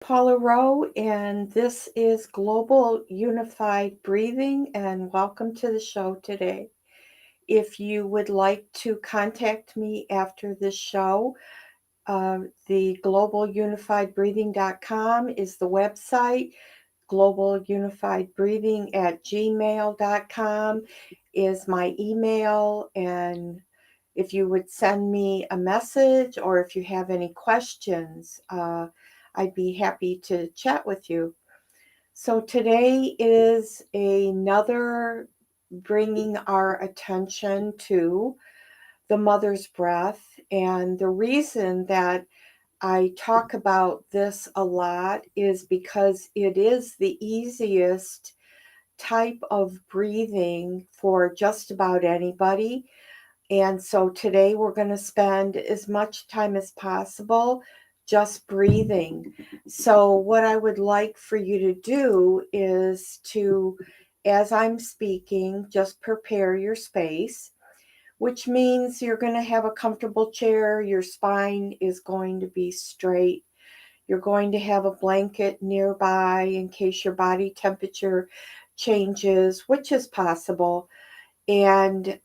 Paula Rowe, and this is Global Unified Breathing, and welcome to the show today. If you would like to contact me after this show, the globalaunifiedbreathing.com is the website. Globalunifiedbreathing at gmail.com is my email, and if you would send me a message or if you have any questions, I'd be happy to chat with you. So today is another bringing our attention to the mother's breath. And the reason that I talk about this a lot is because it is the easiest type of breathing for just about anybody. And so today we're going to spend as much time as possible just breathing. So, what I would like for you to do is to, as I'm speaking, just prepare your space, which means you're going to have a comfortable chair, your spine is going to be straight. You're going to have a blanket nearby in case your body temperature changes, which is possible. And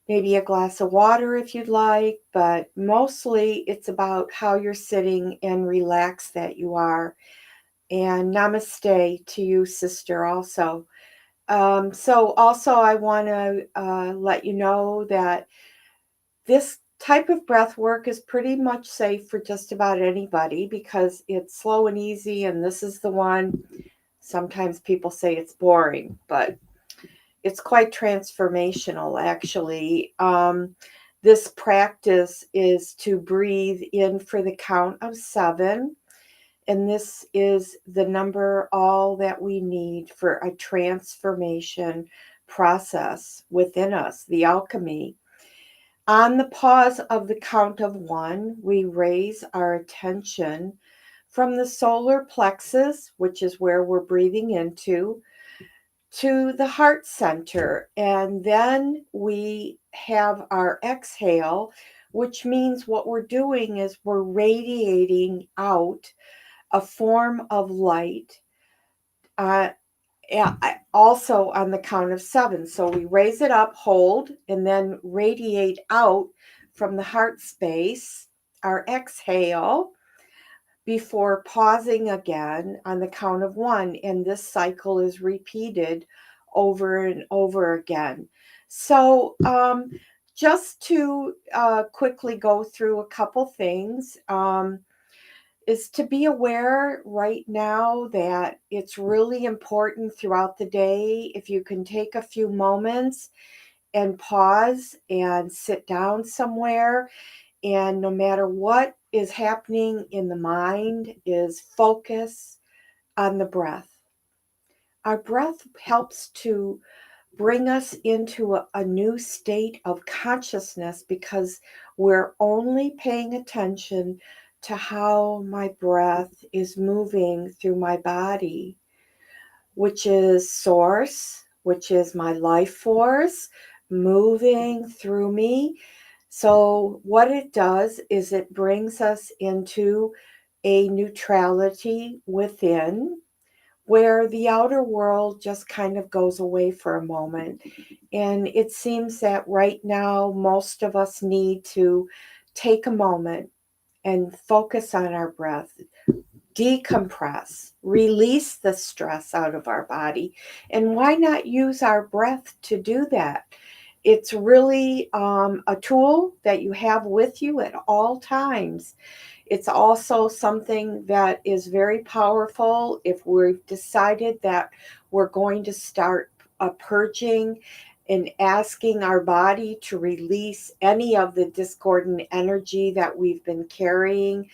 maybe a glass of water if you'd like, but mostly it's about how you're sitting and relaxed that you are. And namaste to you, sister, also. So I want to let you know that this type of breath work is pretty much safe for just about anybody because it's slow and easy, and this is the one. Sometimes people say it's boring, but it's quite transformational, actually. This practice is to breathe in for the count of 7. And this is the number all that we need for a transformation process within us, the alchemy. On the pause of the count of 1, we raise our attention from the solar plexus, which is where we're breathing into, to the heart center. And then we have our exhale, which means what we're doing is we're radiating out a form of light. Uh, Also on the count of 7. So we raise it up, hold, and then radiate out from the heart space, our exhale, before pausing again on the count of 1. And this cycle is repeated over and over again. So, just to quickly go through a couple things, is to be aware right now that it's really important throughout the day if you can take a few moments and pause and sit down somewhere, and no matter what is happening in the mind, is focus on the breath. Our breath helps to bring us into a new state of consciousness because we're only paying attention to how my breath is moving through my body, which is source, which is my life force moving through me. So, what it does is it brings us into a neutrality within where the outer world just kind of goes away for a moment. And it seems that right now, most of us need to take a moment and focus on our breath, decompress, release the stress out of our body. And why not use our breath to do that? It's really a tool that you have with you at all times. It's also something that is very powerful if we've decided that we're going to start purging and asking our body to release any of the discordant energy that we've been carrying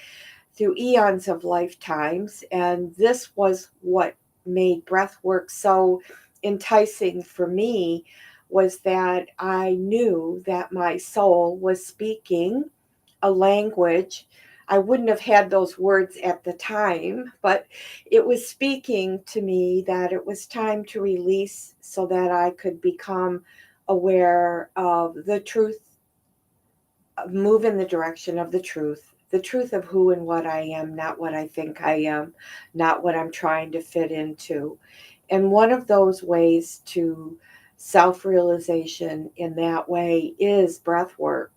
through eons of lifetimes. And this was what made breath work so enticing for me, was that I knew that my soul was speaking a language. I wouldn't have had those words at the time, but it was speaking to me that it was time to release so that I could become aware of the truth, move in the direction of the truth, the truth of who and what I am, not what I think I am, not what I'm trying to fit into. And one of those ways to self-realization in that way is breath work.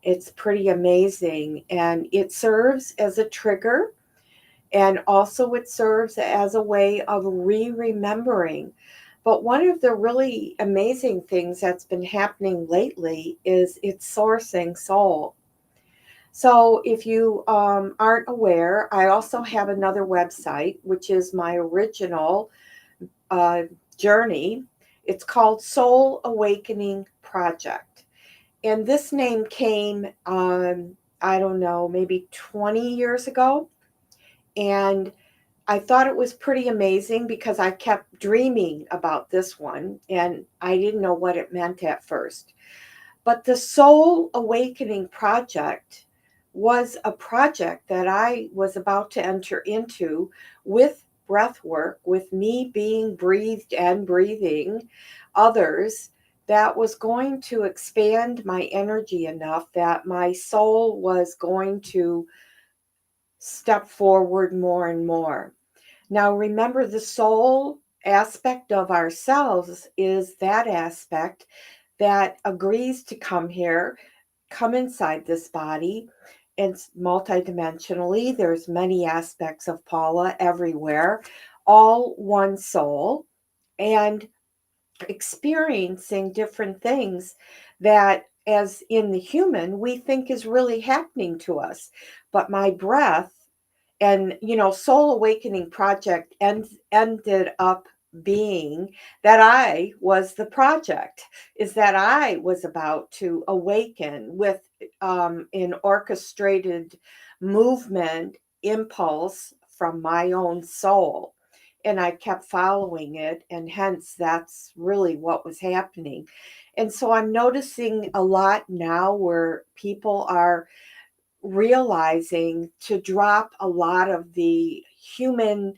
It's pretty amazing, and it serves as a trigger, and also it serves as a way of remembering. But one of the really amazing things that's been happening lately is it's sourcing soul. So if you aren't aware, I also have another website, which is my original uh, journey. It's called Soul Awakening Project. And this name came, I don't know, maybe 20 years ago. And I thought it was pretty amazing because I kept dreaming about this one and I didn't know what it meant at first. But the Soul Awakening Project was a project that I was about to enter into with breath work, with me being breathed and breathing others, that was going to expand my energy enough that my soul was going to step forward more and more. Now, remember, the soul aspect of ourselves is that aspect that agrees to come here, come inside this body. It's multidimensionally. There's many aspects of Paula everywhere, all one soul, and experiencing different things that, as in the human, we think is really happening to us. But my breath and, Soul Awakening Project ended up being that I was the project, is that I was about to awaken with an orchestrated movement impulse from my own soul. And I kept following it, and hence that's really what was happening. And so I'm noticing a lot now where people are realizing to drop a lot of the human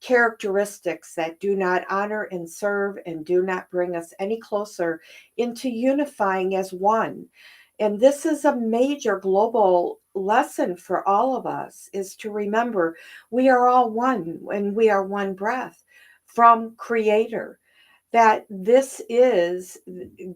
characteristics that do not honor and serve and do not bring us any closer into unifying as one. And this is a major global lesson for all of us, is to remember we are all one and we are one breath from creator, that this is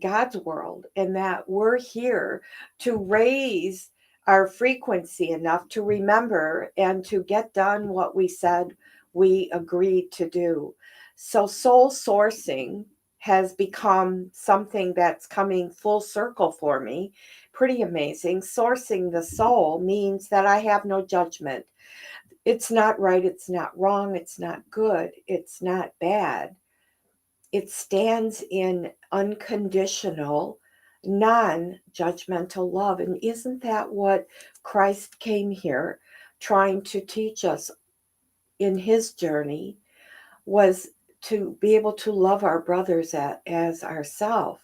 God's world and that we're here to raise our frequency enough to remember and to get done what we said we agreed to do. So, soul sourcing has become something that's coming full circle for me. Pretty amazing. Sourcing the soul means that I have no judgment. It's not right, it's not wrong, it's not good, it's not bad. It stands in unconditional, non judgmental love. And isn't that what Christ came here trying to teach us in his journey? Was to be able to love our brothers as ourselves.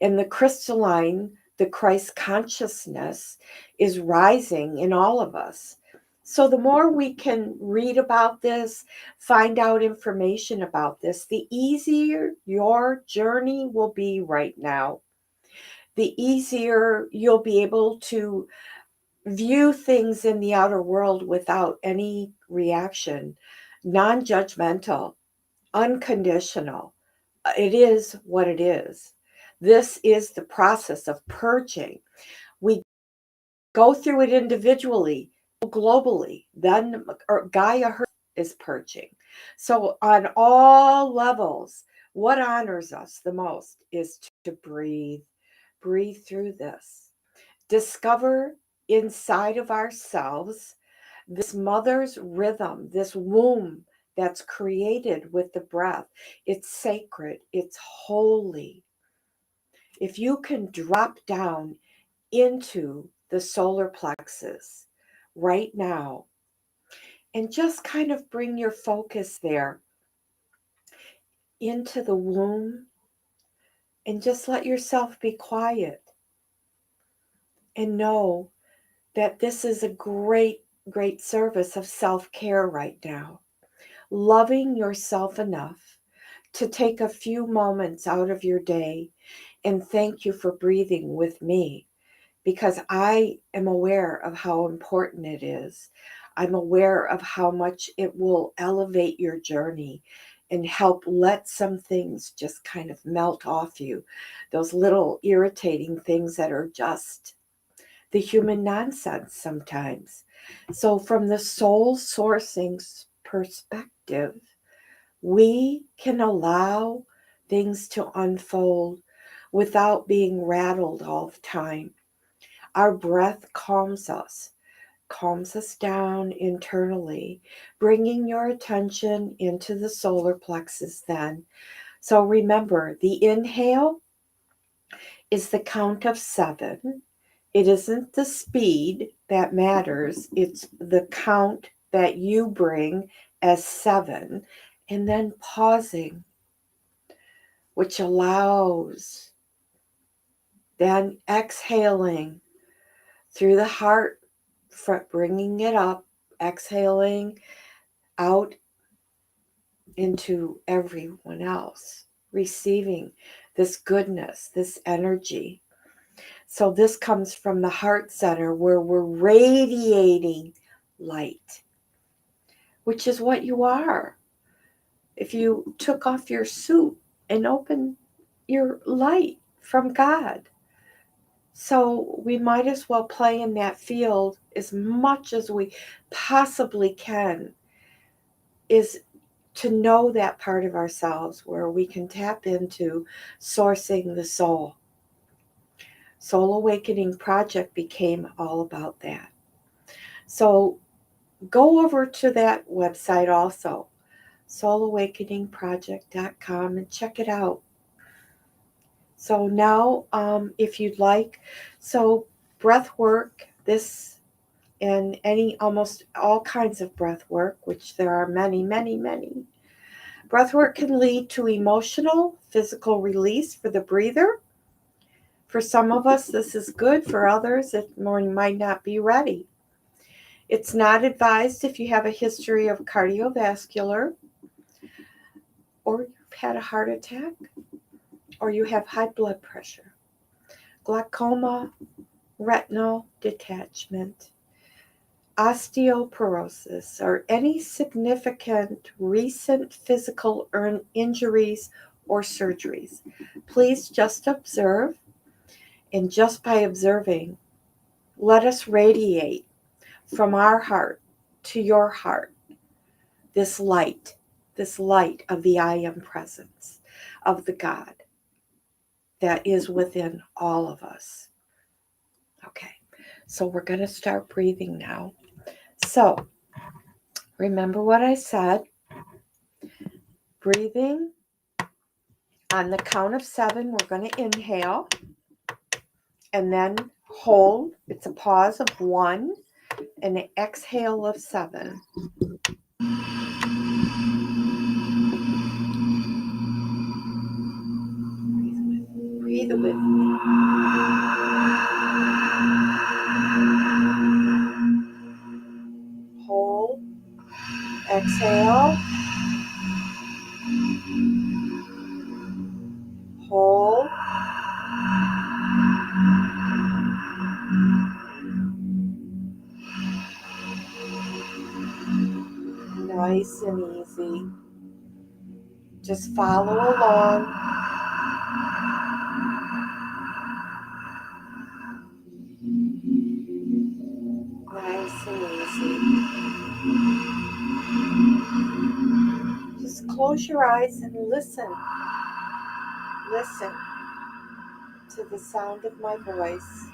And the crystalline, the Christ consciousness is rising in all of us. So the more we can read about this, find out information about this, the easier your journey will be right now. The easier you'll be able to view things in the outer world without any reaction, non judgmental, unconditional. It is what it is. This is the process of purging. We go through it individually, globally, then Gaia herself is purging. So, on all levels, what honors us the most is to breathe. Breathe through this. Discover inside of ourselves this mother's rhythm, this womb that's created with the breath. It's sacred, it's holy. If you can drop down into the solar plexus right now and just kind of bring your focus there into the womb and just let yourself be quiet and know that this is a great, great service of self-care right now. Loving yourself enough to take a few moments out of your day and thank you for breathing with me. because I am aware of how important it is. I'm aware of how much it will elevate your journey and help let some things just kind of melt off you. Those little irritating things that are just the human nonsense sometimes. So, from the soul sourcing perspective, we can allow things to unfold without being rattled all the time. Our breath calms us down internally, bringing your attention into the solar plexus then. So remember, the inhale is the count of 7. It isn't the speed that matters, it's the count that you bring as 7, and then pausing, which allows, then exhaling through the heart, bringing it up, exhaling out into everyone else, receiving this goodness, this energy. So this comes from the heart center where we're radiating light, which is what you are. If you took off your suit and opened your light from God. So we might as well play in that field as much as we possibly can, is to know that part of ourselves where we can tap into sourcing the soul. Soul Awakening Project became all about that. So go over to that website also, soulawakeningproject.com, and check it out. So now, if you'd like, so breath work, this and almost all kinds of breath work, which there are many, many, many. Breath work can lead to emotional, physical release for the breather. For some of us, this is good. For others, it might not be ready. It's not advised if you have a history of cardiovascular, or you've had a heart attack, or you have high blood pressure, glaucoma, retinal detachment, osteoporosis, or any significant recent physical injuries or surgeries. Please just observe, and just by observing, let us radiate from our heart to your heart this light of the I Am presence of the God that is within all of us. Okay, so we're going to start breathing now. So remember what I said. Breathing on the count of 7, we're going to inhale and then hold. It's a pause of 1 and an exhale of 7. Breathe with me. Hold, exhale, hold, nice and easy. Just follow along. Nice and easy. Just close your eyes and listen. Listen to the sound of my voice.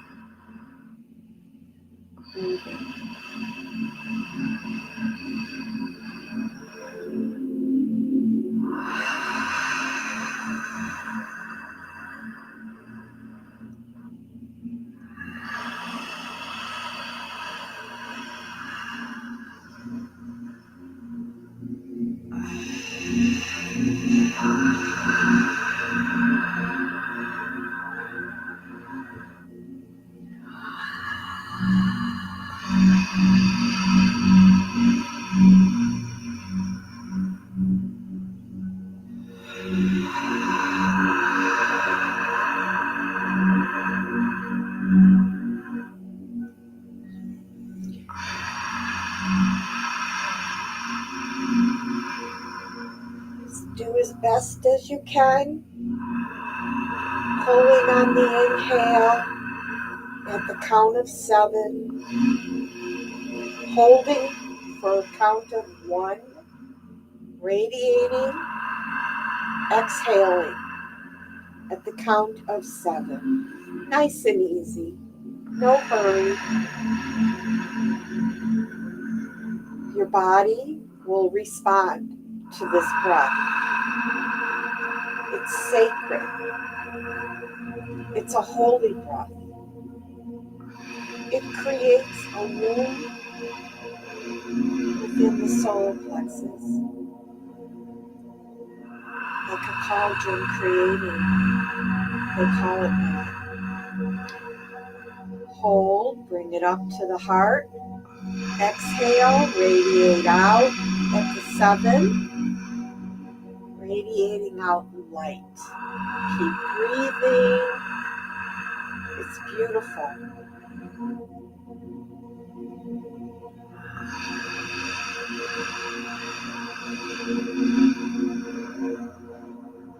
Breathing. as best as you can, pulling on the inhale at the count of 7, holding for a count of 1, radiating, exhaling at the count of 7. Nice and easy, no hurry. Your body will respond to this breath. It's sacred. It's a holy breath. It creates a womb within the solar plexus, like a cauldron creating. They call it that. Hold, bring it up to the heart. Exhale, radiate out at the 7, radiating out light. Keep breathing. It's beautiful.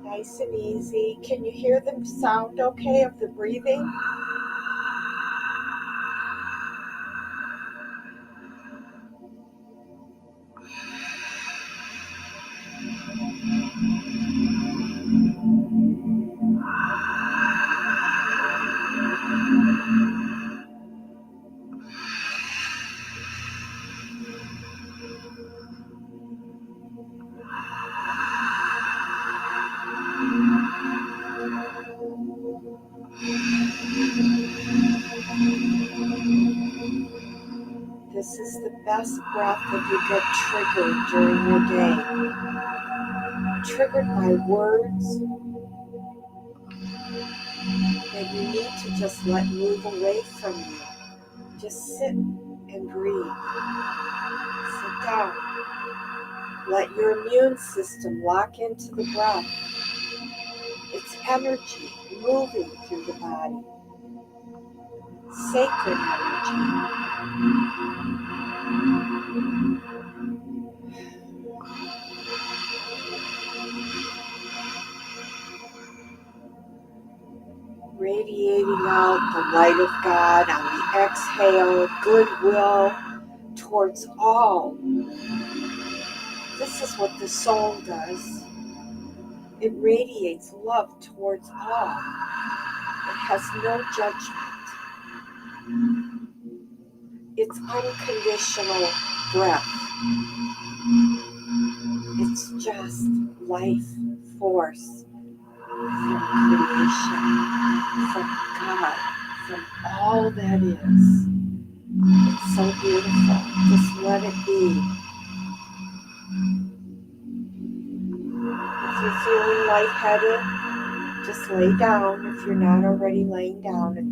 Nice and easy. Can you hear the sound okay of the breathing? This is the best breath if you get triggered during your day. Triggered by words that you need to just let move away from you. Just sit and breathe. Sit down. Let your immune system lock into the breath. It's energy moving through the body. Sacred energy. Radiating out the light of God on the exhale, goodwill towards all. This is what the soul does. It radiates love towards all. It has no judgment. It's unconditional breath. It's just life force from creation, from God, from all that is. It's so beautiful. Just let it be. If you're feeling lightheaded, just lay down if you're not already laying down. It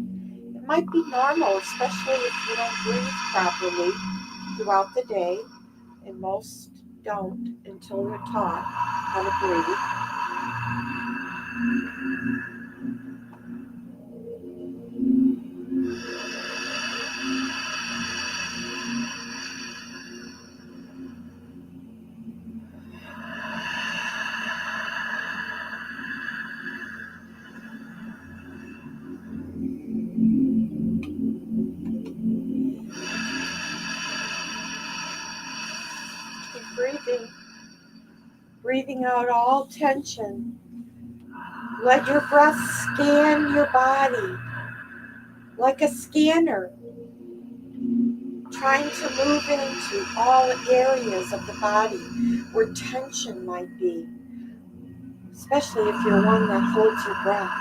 might be normal, especially if you don't breathe properly throughout the day, and most don't until they're taught how to breathe. Keep breathing. Breathing out all tension. Let your breath scan your body like a scanner, trying to move into all areas of the body where tension might be, especially if you're one that holds your breath.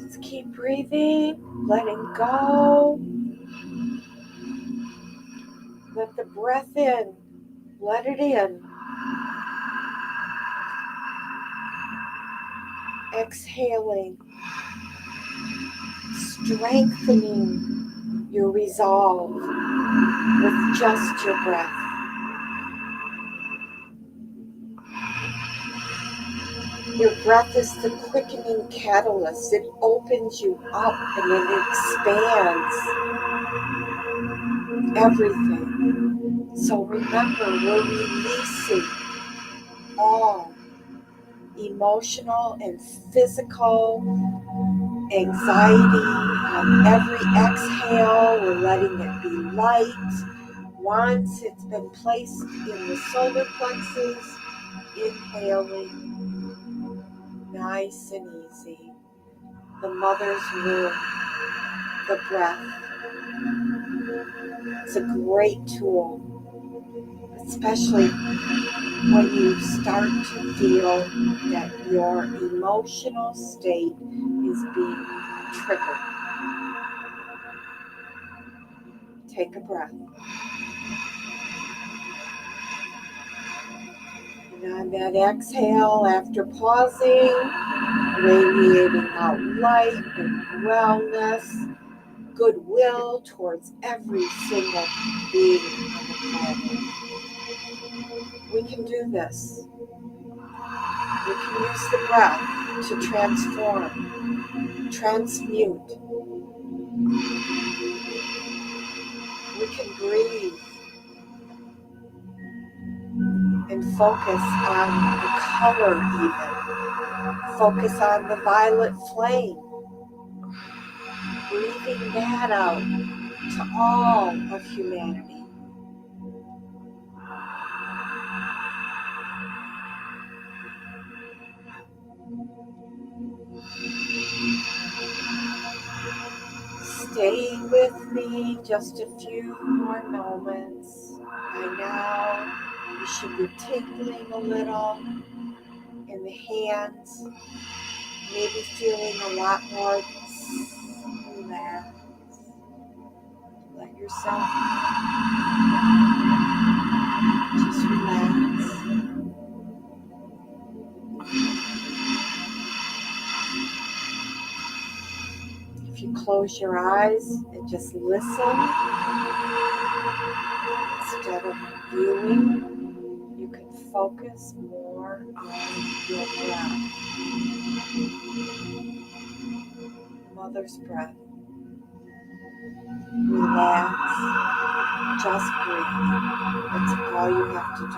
Just keep breathing, letting go. Let the breath in. Let it in. Exhaling. strengthening your resolve with just your breath. Your breath is the quickening catalyst. It opens you up and it expands everything. So remember, we're releasing all emotional and physical anxiety. On every exhale, we're letting it be light. Once it's been placed in the solar plexus, inhaling, nice and easy. The mother's womb, the breath. It's a great tool, especially when you start to feel that your emotional state is being triggered. Take a breath. And on that exhale, after pausing, radiating out light and wellness, goodwill towards every single being on the planet. We can do this. We can use the breath to transform, transmute. We can breathe and focus on the color even. Focus on the violet flame. Breathing that out to all of humanity. Stay with me just a few more moments. By now, you should be tingling a little in the hands, maybe feeling a lot more relaxed. Let yourself just relax. If you close your eyes and just listen instead of viewing, you can focus more on your breath. Mother's breath. Relax. Just breathe. That's all you have to do.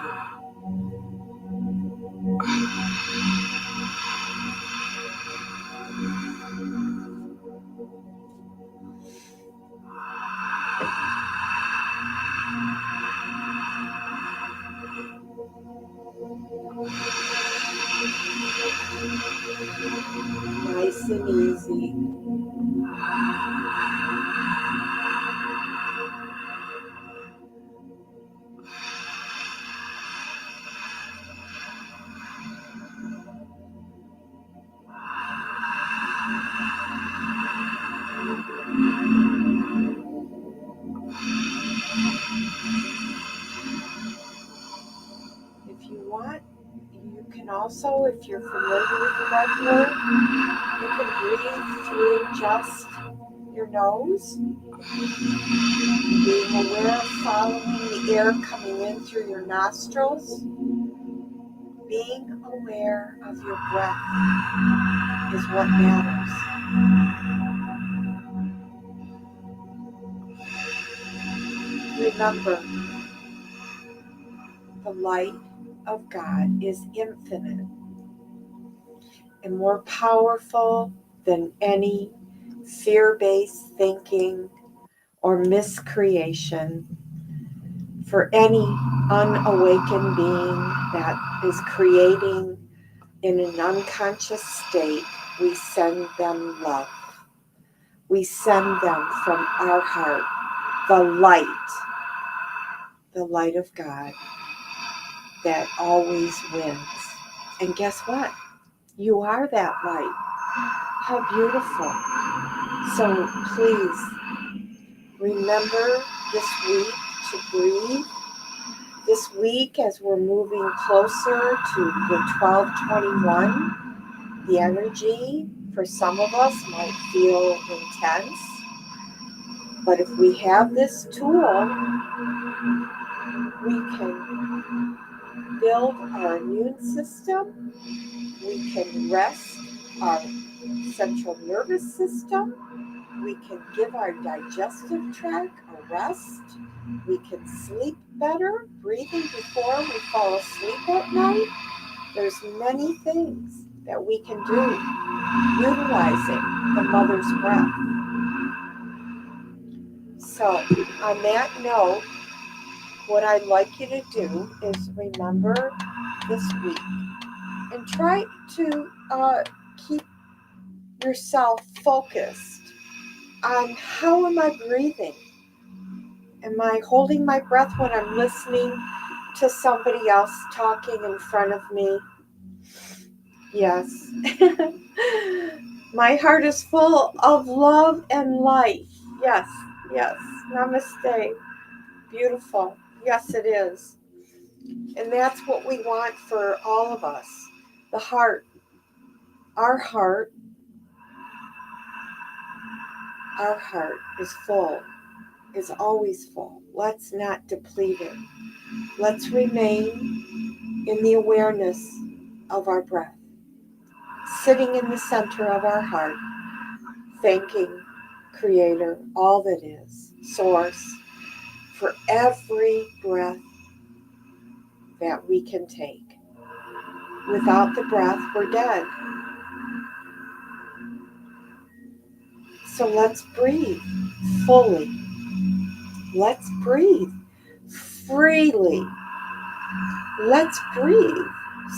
Nice and easy. If you want, you can also, if you're familiar with the breathwork, you can breathe through just your nose, being aware of following the air coming in through your nostrils. Being aware of your breath is what matters. Remember, the light of God is infinite and more powerful than any fear-based thinking or miscreation. For any unawakened being that is creating in an unconscious state, we send them love. We send them from our heart the light of God that always wins. And guess what? You are that light. How beautiful. So please remember this week to breathe. This week, as we're moving closer to the 12/21, the energy for some of us might feel intense. But if we have this tool, we can build our immune system, we can rest our central nervous system, we can give our digestive tract a rest, we can sleep better, breathing before we fall asleep at night. There's many things that we can do utilizing the mother's breath. So on that note, what I'd like you to do is remember this week and try to keep yourself focused on how am I breathing? Am I holding my breath when I'm listening to somebody else talking in front of me? Yes. My heart is full of love and light. Yes, yes. Namaste. Beautiful. Yes, it is. And that's what we want for all of us. The heart. Our heart is full, is always full. Let's not deplete it. Let's remain in the awareness of our breath, sitting in the center of our heart, thanking Creator, all that is, Source, for every breath that we can take. Without the breath, we're dead. So let's breathe fully. Let's breathe freely. Let's breathe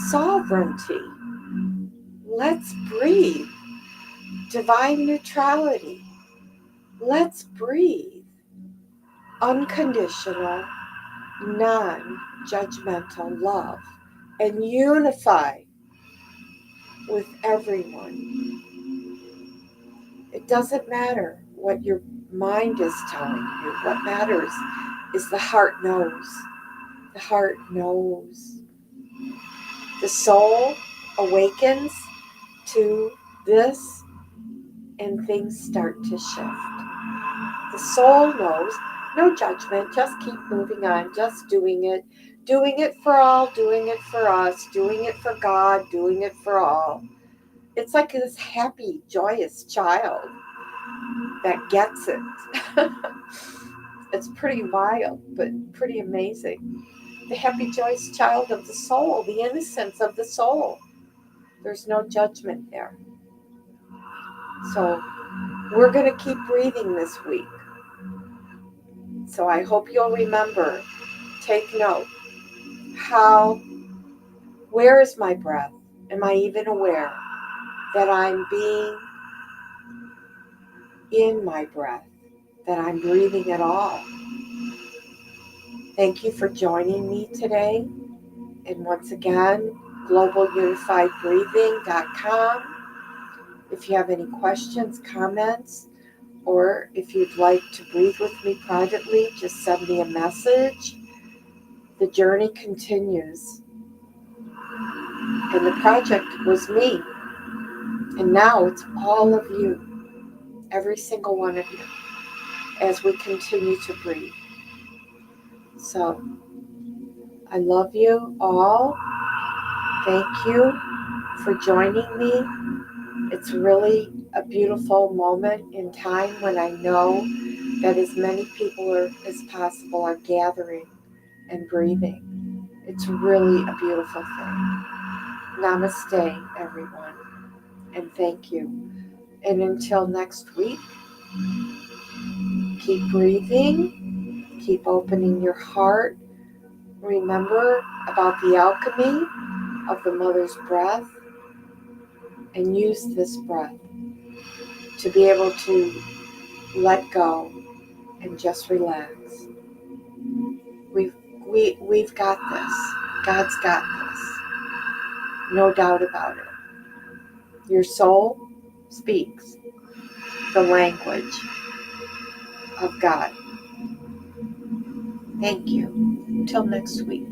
sovereignty. Let's breathe divine neutrality. Let's breathe unconditional, non-judgmental love and unify with everyone. It doesn't matter what your mind is telling you. What matters is the heart knows. The heart knows. The soul awakens to this and things start to shift. The soul knows, no judgment, just keep moving on, just doing it for all, doing it for us, doing it for God, doing it for all. It's like this happy, joyous child that gets it. It's pretty wild, but pretty amazing. The happy, joyous child of the soul, the innocence of the soul. There's no judgment there. So we're going to keep breathing this week. So I hope you'll remember, take note. Where is my breath? Am I even aware that I'm being in my breath, that I'm breathing at all? Thank you for joining me today. And once again, globlaunifiedbreathing.com. If you have any questions, comments, or if you'd like to breathe with me privately, just send me a message. The journey continues. And the project was me. And now it's all of you, every single one of you, as we continue to breathe. So, I love you all. Thank you for joining me. It's really a beautiful moment in time when I know that as many people as possible are gathering and breathing. It's really a beautiful thing. Namaste, everyone, and thank you. And until next week, keep breathing, keep opening your heart. Remember about the alchemy of the mother's breath, and use this breath to be able to let go and just relax. We've got this. God's got this. No doubt about it. Your soul speaks the language of God. Thank you. Until next week.